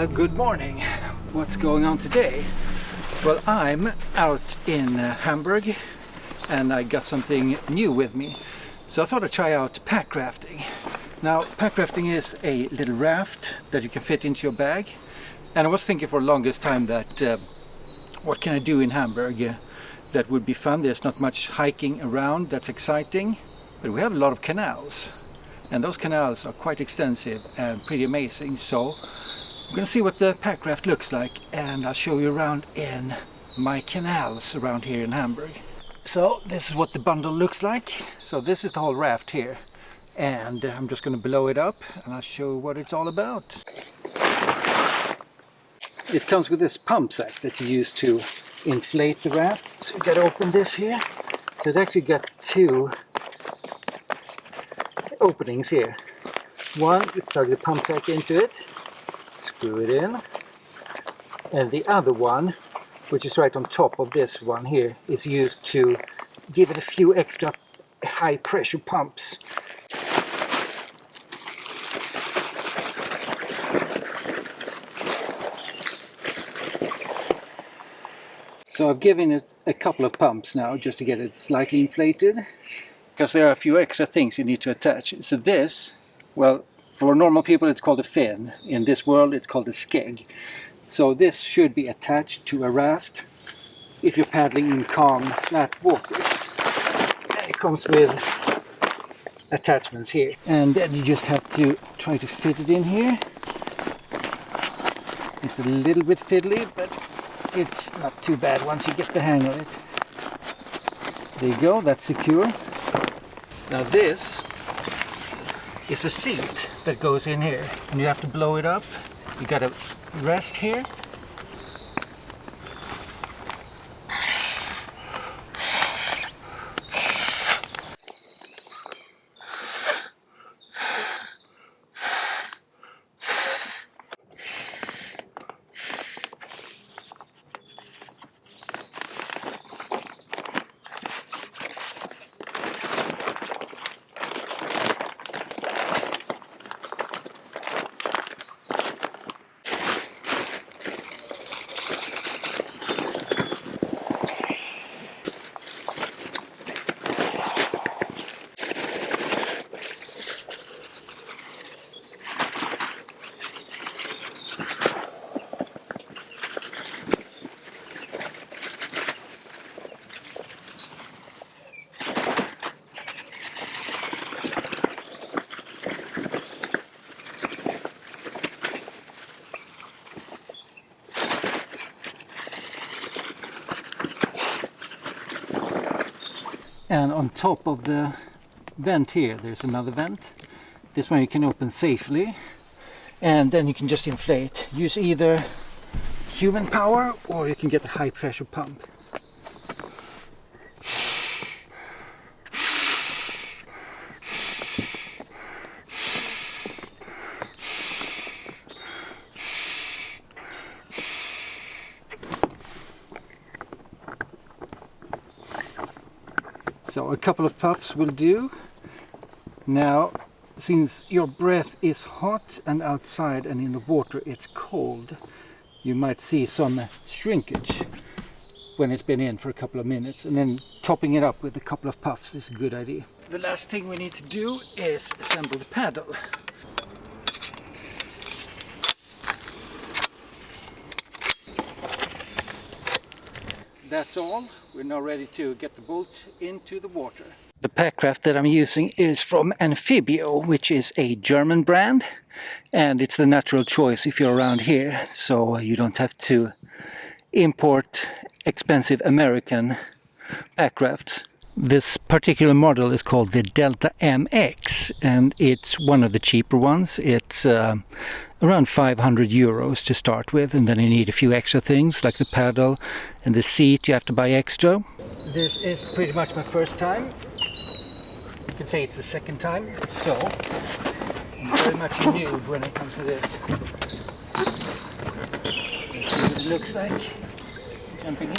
Good morning. What's going on today? Well, I'm out in Hamburg and I got something new with me. So I thought I'd try out pack rafting. Now, pack rafting is a little raft that you can fit into your bag. And I was thinking for the longest time that what can I do in Hamburg that would be fun. There's not much hiking around that's exciting, but we have a lot of canals. And those canals are quite extensive and pretty amazing. So we're going to see what the pack raft looks like, and I'll show you around in my canals around here in Hamburg. So this is what the bundle looks like. So this is the whole raft here, and I'm just going to blow it up and I'll show you what it's all about. It comes with this pump sack that you use to inflate the raft. So you got to open this here. So it actually got two openings here. One, you plug the pump sack into it, screw it in, and the other one, which is right on top of this one here, is used to give it a few extra high pressure pumps. So I've given it a couple of pumps now just to get it slightly inflated, because there are a few extra things you need to attach. So this, well, for normal people it's called a fin. In this world it's called a skeg. So this should be attached to a raft if you're paddling in calm, flat waters. And it comes with attachments here. And then you just have to try to fit it in here. It's a little bit fiddly, but it's not too bad once you get the hang of it. There you go, that's secure. Now this is a seat that goes in here, and you have to blow it up. You got to rest here. And on top of the vent here, there's another vent. This one you can open safely, and then you can just inflate. Use either human power or you can get a high pressure pump. So a couple of puffs will do. Now, since your breath is hot and outside and in the water it's cold, you might see some shrinkage when it's been in for a couple of minutes, and then topping it up with a couple of puffs is a good idea. The last thing we need to do is assemble the paddle. That's all. We're now ready to get the boat into the water. The pack raft that I'm using is from Anfibio, which is a German brand, and it's the natural choice if you're around here, so you don't have to import expensive American pack rafts. This particular model is called the Delta MX, and it's one of the cheaper ones. It's around 500 euros to start with, and then you need a few extra things like the paddle and the seat you have to buy extra. This is pretty much my first time. You can say it's the second time, so I'm very much a noob when it comes to this. Let's see what it looks like. Jumping in.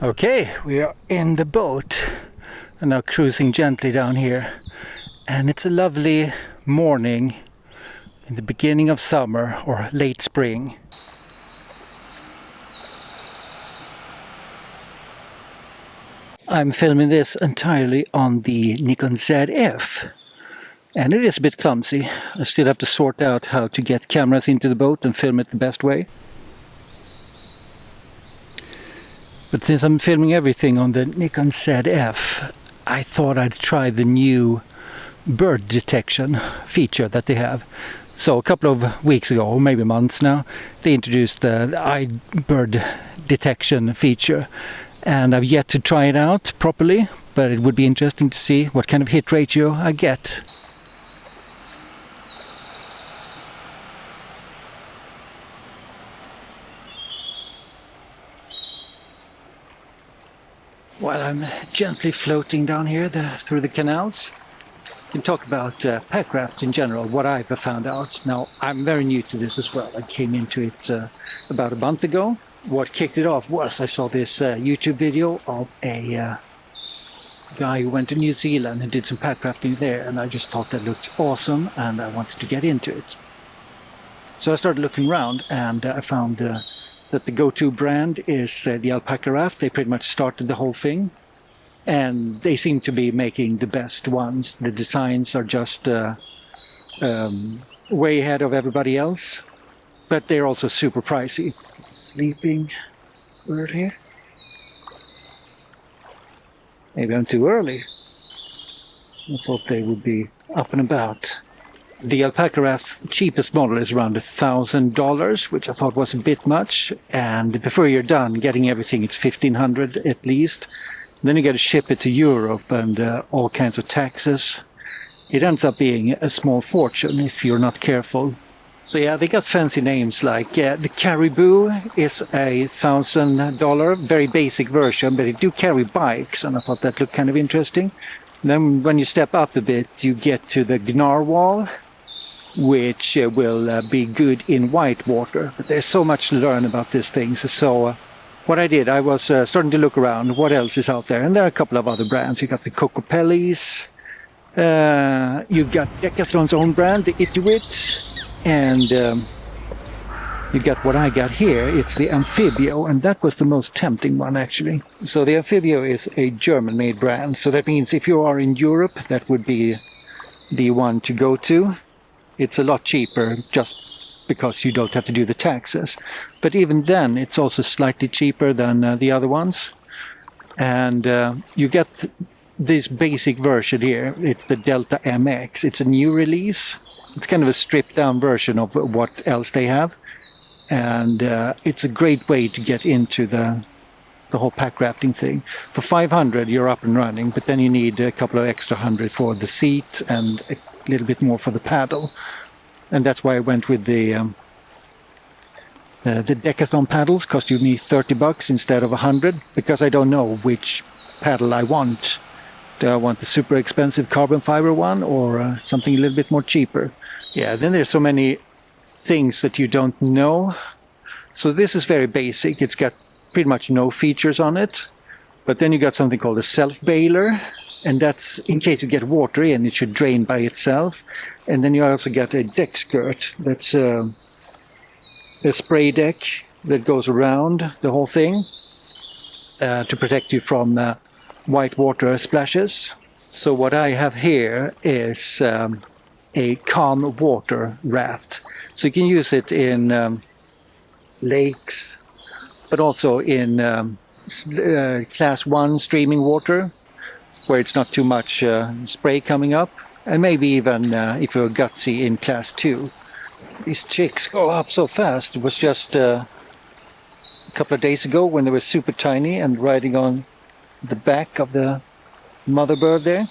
Okay, we are in the boat and now cruising gently down here, and it's a lovely morning in the beginning of summer or late spring. I'm filming this entirely on the Nikon Zf, and it is a bit clumsy. I still have to sort out how to get cameras into the boat and film it the best way. But since I'm filming everything on the Nikon Zf, I thought I'd try the new bird detection feature that they have. So a couple of weeks ago, or maybe months now, they introduced the eye bird detection feature. And I've yet to try it out properly, but it would be interesting to see what kind of hit ratio I get. While I'm gently floating down here through the canals, we can talk about pack rafts in general, what I've found out. Now, I'm very new to this as well. I came into it about a month ago. What kicked it off was I saw this YouTube video of a guy who went to New Zealand and did some pack rafting there, and I just thought that looked awesome and I wanted to get into it. So I started looking around, and I found that the go-to brand is the alpaca raft. They pretty much started the whole thing, and they seem to be making the best ones. The designs are just way ahead of everybody else, but they're also super pricey. Sleeping bird here. Maybe I'm too early. I thought they would be up and about. The alpaca raft's cheapest model is around $1,000, which I thought was a bit much. And before you're done getting everything, it's $1,500 at least. Then you got to ship it to Europe and all kinds of taxes. It ends up being a small fortune if you're not careful. So yeah, they got fancy names like the Caribou is $1,000, very basic version, but they do carry bikes, and I thought that looked kind of interesting. Then when you step up a bit, you get to the Gnarwal, which will be good in white water. But there's so much to learn about these things. So what I did, I was starting to look around what else is out there, and there are a couple of other brands. You got the Cocopellis, you got Decathlon's own brand, the Ituit. And you got what I got here. It's the Anfibio, and that was the most tempting one actually. So the Anfibio is a German-made brand, so that means if you are in Europe, that would be the one to go to. It's a lot cheaper just because you don't have to do the taxes. But even then, it's also slightly cheaper than the other ones. And you get this basic version here. It's the Delta MX. It's a new release. It's kind of a stripped down version of what else they have, and it's a great way to get into the whole pack rafting thing. For $500 you're up and running, but then you need a couple of extra hundred for the seat and a little bit more for the paddle, and that's why I went with the Decathlon paddles. Cost you me $30 instead of $100, because I don't know which paddle I want. Do I want the super expensive carbon fiber one or something a little bit more cheaper? Yeah, then there's so many things that you don't know. So this is very basic. It's got pretty much no features on it. But then you got something called a self-bailer. And that's in case you get water in, it should drain by itself. And then you also got a deck skirt. That's a spray deck that goes around the whole thing to protect you from white water splashes. So what I have here is a calm water raft. So you can use it in lakes, but also in class 1 streaming water, where it's not too much spray coming up, and maybe even if you're gutsy in class 2. These chicks go up so fast. It was just a couple of days ago when they were super tiny and riding on the back of the mother bird there.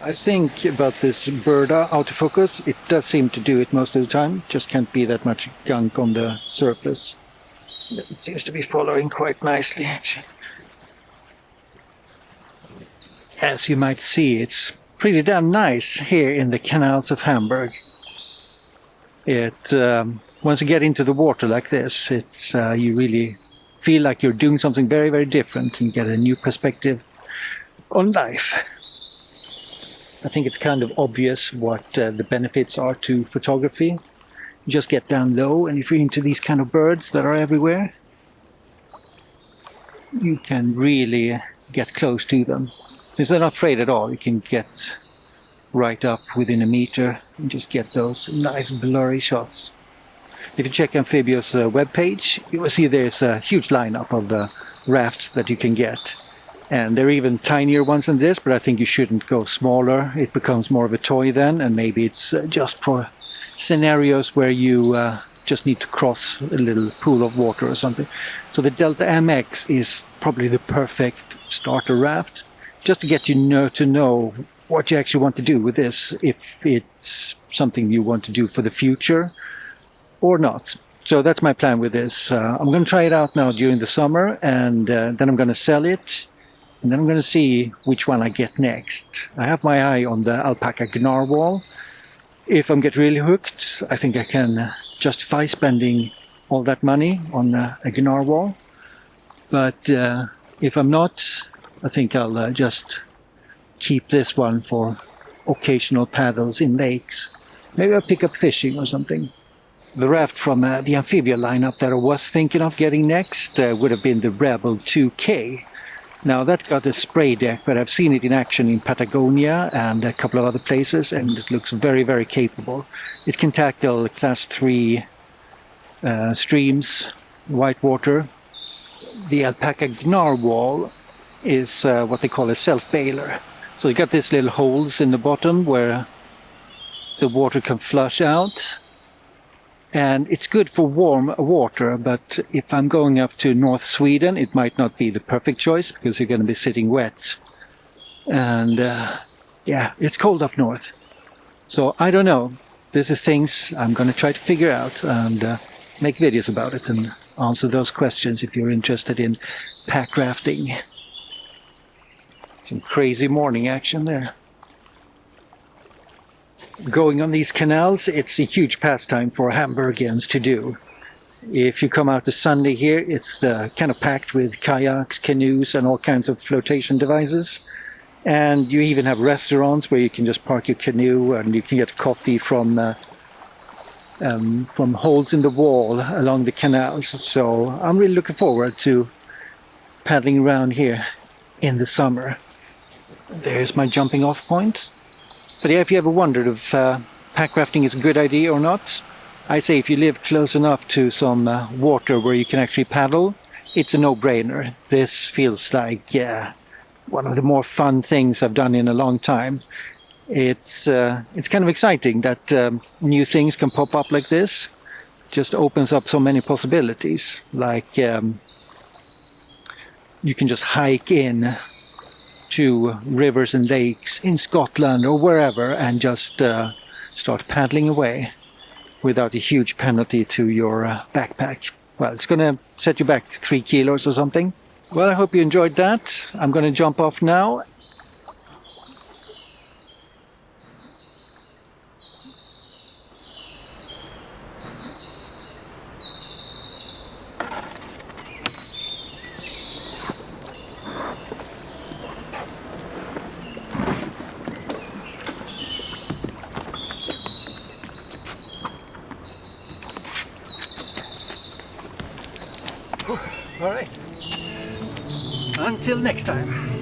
I think about this bird autofocus, it does seem to do it most of the time. Just can't be that much gunk on the surface. It seems to be following quite nicely actually. As you might see, it's pretty damn nice here in the canals of Hamburg. Once you get into the water like this, it's you really feel like you're doing something very, very different and get a new perspective on life. I think it's kind of obvious what the benefits are to photography. You just get down low, and if you're into these kind of birds that are everywhere, you can really get close to them. Since they're not afraid at all, you can get right up within a meter and just get those nice blurry shots. If you check Anfibio's webpage, you will see there's a huge lineup of rafts that you can get. And there are even tinier ones than this, but I think you shouldn't go smaller. It becomes more of a toy then, and maybe it's just for scenarios where you just need to cross a little pool of water or something. So the Delta MX is probably the perfect starter raft, just to get you to know what you actually want to do with this, if it's something you want to do for the future or not. So that's my plan with this. I'm going to try it out now during the summer, and then I'm going to sell it, and then I'm going to see which one I get next. I have my eye on the alpaca narwhal. If I'm get really hooked, I think I can justify spending all that money on a narwhal. But if I'm not, I think I'll just keep this one for occasional paddles in lakes. Maybe I'll pick up fishing or something. The raft from the Anfibio lineup that I was thinking of getting next would have been the Rebel 2K. Now that got a spray deck, but I've seen it in action in Patagonia and a couple of other places, and it looks very, very capable. It can tackle class 3 streams, whitewater. The alpaca narwhal is what they call a self-bailer. So you got these little holes in the bottom where the water can flush out. And it's good for warm water, but if I'm going up to North Sweden, it might not be the perfect choice because you're going to be sitting wet. And yeah, it's cold up north. So I don't know. This is things I'm going to try to figure out and make videos about it and answer those questions if you're interested in pack rafting. Some crazy morning action there. Going on these canals, it's a huge pastime for Hamburgians to do. If you come out to Sunday here, it's kind of packed with kayaks, canoes and all kinds of flotation devices. And you even have restaurants where you can just park your canoe and you can get coffee from holes in the wall along the canals. So I'm really looking forward to paddling around here in the summer. There's my jumping off point. But yeah, if you ever wondered if pack rafting is a good idea or not, I say if you live close enough to some water where you can actually paddle, it's a no-brainer. This feels like one of the more fun things I've done in a long time. It's kind of exciting that new things can pop up like this. Just opens up so many possibilities. Like you can just hike in to rivers and lakes in Scotland or wherever and just start paddling away without a huge penalty to your backpack. Well, it's going to set you back 3 kilos or something. Well, I hope you enjoyed that. I'm going to jump off now. All right. Until next time.